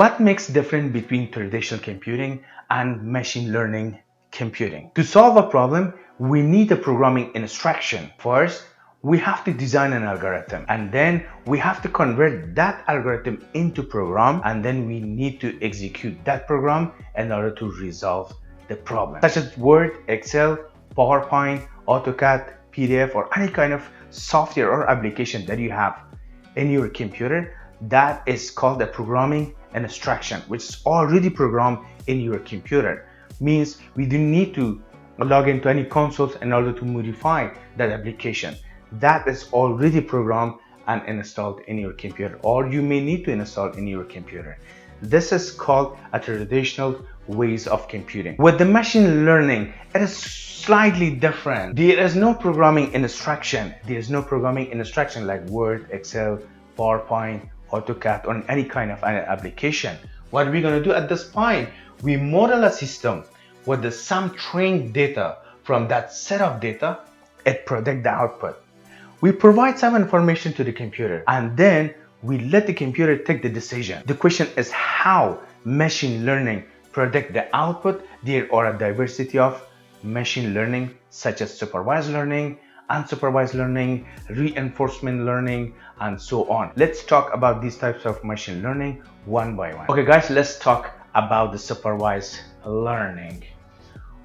What makes different between traditional computing and machine learning computing? To solve a problem, we need a programming instruction. First, we have to design an algorithm, and then we have to convert that algorithm into program, and then we need to execute that program in order to resolve the problem, such as Word, Excel, PowerPoint, AutoCAD, PDF, or any kind of software or application that you have in your computer. That is called a programming instruction, which is already programmed in your computer. Means we don't need to log into any consoles in order to modify that application. That is already programmed and installed in your computer, or you may need to install in your computer. This is called a traditional ways of computing. With the machine learning, it is slightly different. There is no programming instruction. There is no programming instruction like Word, Excel, PowerPoint, AutoCAD, or any kind of application. What we're going to do at this point, we model a system with some trained data. From that set of data, it predict the output. We provide some information to the computer, and then we let the computer take the decision. The question is how machine learning predict the output. There are a diversity of machine learning, such as supervised learning, unsupervised learning, reinforcement learning, and so on. Let's talk about these types of machine learning one by one. Okay guys, let's talk about the supervised learning.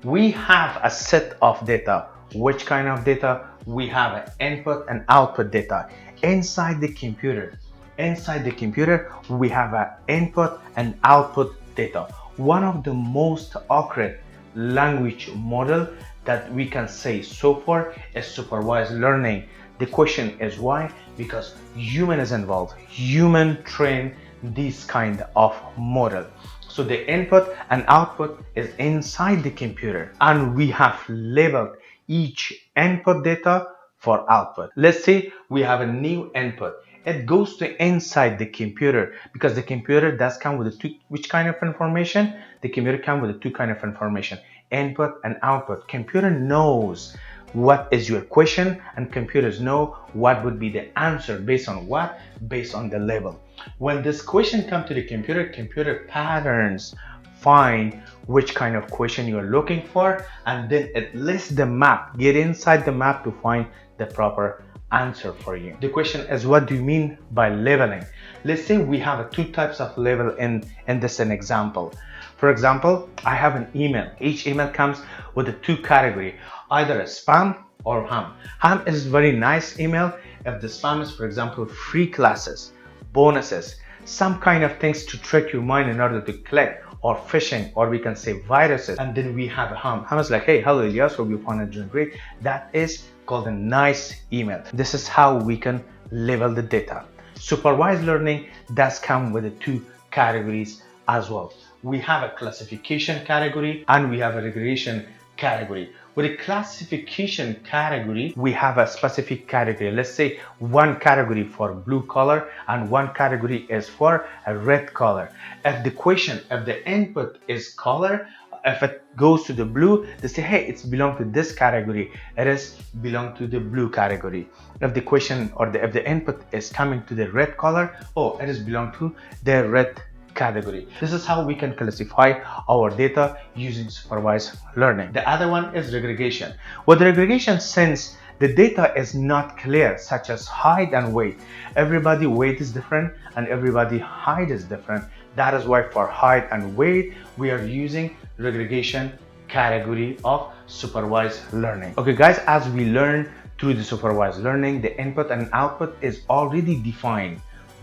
We have a set of data. Which kind of data? We have an input and output data inside the computer. Inside the computer, we have an input and output data. One of the most accurate language model that we can say so far is supervised learning. The question is why? Because human is involved. Human train this kind of model. So the input and output is inside the computer, and we have labeled each input data for output. Let's say we have a new input. It goes to inside the computer because the computer does come with which kind of information? The computer comes with two kind of information, input and output. Computer knows what is your question, and computers know what would be the answer based on what? Based on the label. When this question comes to the computer patterns find which kind of question you're looking for, and then it lists the map. Get inside the map to find the proper answer for you. The question is, what do you mean by labeling? Let's say we have two types of label in this an example. For example, I have an email. Each email comes with a two category, either a spam or ham. Ham is very nice email. If the spam is, for example, free classes, bonuses, some kind of things to trick your mind in order to click, or phishing, or we can say viruses. And then we have a ham. Ham is like, hey, hello Elias, hope you found it doing great. That is called a nice email. This is how we can label the data. Supervised learning does come with the two categories as well. We have a classification category and we have a regression category. With a classification category, we have a specific category. Let's say one category for blue color and one category is for a red color. If the input is color, if it goes to the blue, they say, hey, it's belong to this category. It is belong to the blue category. If the question or if the input is coming to the red color, oh, it is belong to the red category. This is how we can classify our data using supervised learning. The other one is regression. With regression, since the data is not clear, such as height and weight, everybody weight is different and everybody height is different. That is why for height and weight, we are using regression category of supervised learning. Okay guys, as we learn through the supervised learning, the input and output is already defined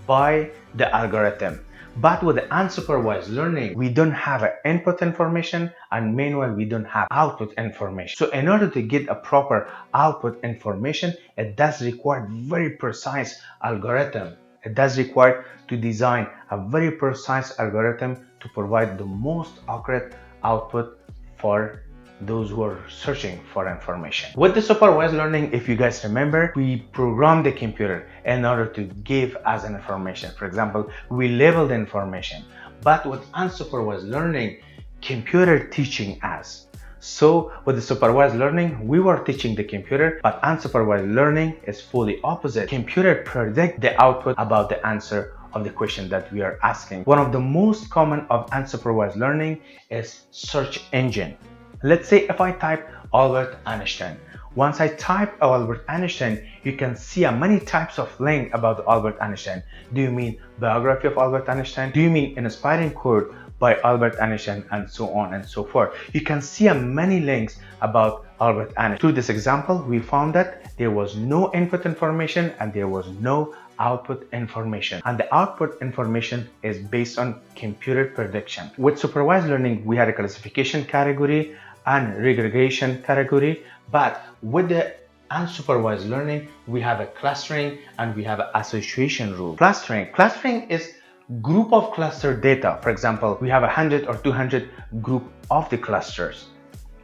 by the algorithm. But with the unsupervised learning, we don't have an input information, and meanwhile we don't have output information. So in order to get a proper output information, it does require very precise algorithm. It does require to design a very precise algorithm to provide the most accurate output for those who are searching for information. With the supervised learning, if you guys remember, we program the computer in order to give us an information. For example, we label the information. But with unsupervised learning, computer teaching us. So with the supervised learning, we were teaching the computer, but unsupervised learning is fully opposite. Computer predict the output about the answer of the question that we are asking. One of the most common of unsupervised learning is search engine. Let's say if I type Albert Einstein. Once I type Albert Einstein, you can see many types of link about Albert Einstein. Do you mean biography of Albert Einstein? Do you mean inspiring quote by Albert Einstein, and so on and so forth? You can see many links about Albert Einstein. Through this example, we found that there was no input information and there was no output information, and the output information is based on computer prediction. With supervised learning, we had a classification category and regression category, but with the unsupervised learning, we have a clustering and we have an association rule. Clustering is group of cluster data. For example, we have 100 or 200 group of the clusters.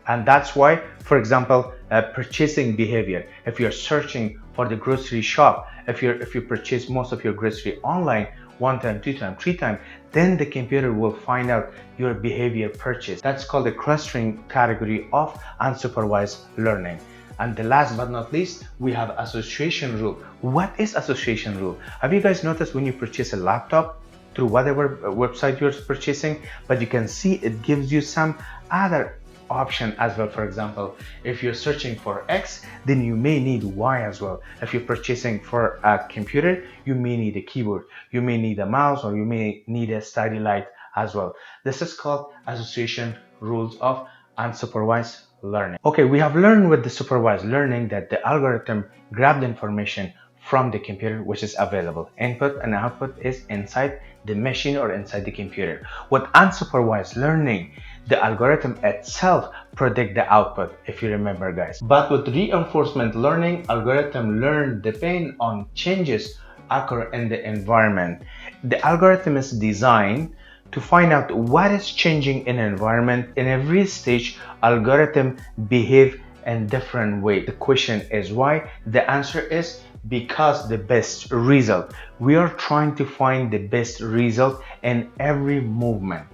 And that's why, for example, purchasing behavior. If you're searching for the grocery shop, if you purchase most of your grocery online, 1 time, 2 time, 3 time, then the computer will find out your behavior purchase. That's called the clustering category of unsupervised learning. And the last but not least, we have association rule. What is association rule? Have you guys noticed when you purchase a laptop through whatever website you're purchasing, but you can see it gives you some other option as well. For example, if you're searching for X, then you may need Y as well. If you're purchasing for a computer, you may need a keyboard, you may need a mouse, or you may need a study light as well. This is called association rules of unsupervised learning. Okay, we have learned with the supervised learning that the algorithm grabs the information from the computer which is available. Input and output is inside the machine or inside the computer. With unsupervised learning, the algorithm itself predict the output, if you remember, guys. But with reinforcement learning, algorithm learn depend on changes occur in the environment. The algorithm is designed to find out what is changing in an environment. In every stage, algorithm behave in different way. The question is why? The answer is because the best result. We are trying to find the best result in every movement.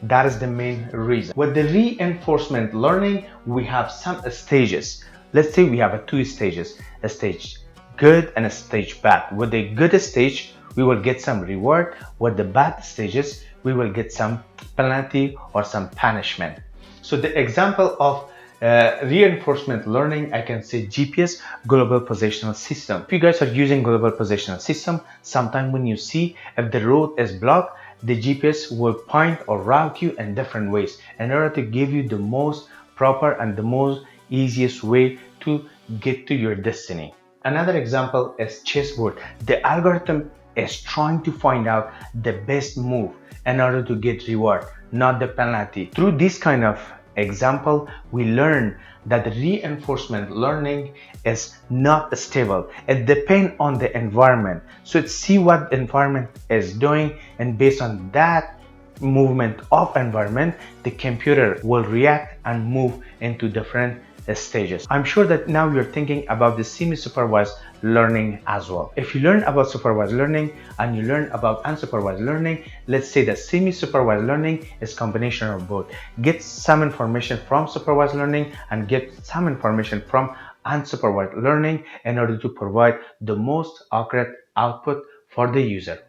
That is the main reason. With the reinforcement learning, we have some stages. Let's say we have two stages, a stage good and a stage bad. With the good stage, we will get some reward. With the bad stages, we will get some penalty or some punishment. So the example of reinforcement learning, I can say GPS, global positional system. If you guys are using global positional system, sometime when you see if the road is blocked, the GPS will point or route you in different ways in order to give you the most proper and the most easiest way to get to your destiny. Another example is chessboard. The algorithm is trying to find out the best move in order to get reward, not the penalty. Through this kind of example, we learn that the reinforcement learning is not stable. It depends on the environment. So it's see what the environment is doing, and based on that movement of environment, the computer will react and move into different stages. I'm sure that now you're thinking about the semi-supervised learning as well. If you learn about supervised learning and you learn about unsupervised learning, let's say that semi-supervised learning is combination of both. Get some information from supervised learning and get some information from unsupervised learning in order to provide the most accurate output for the user.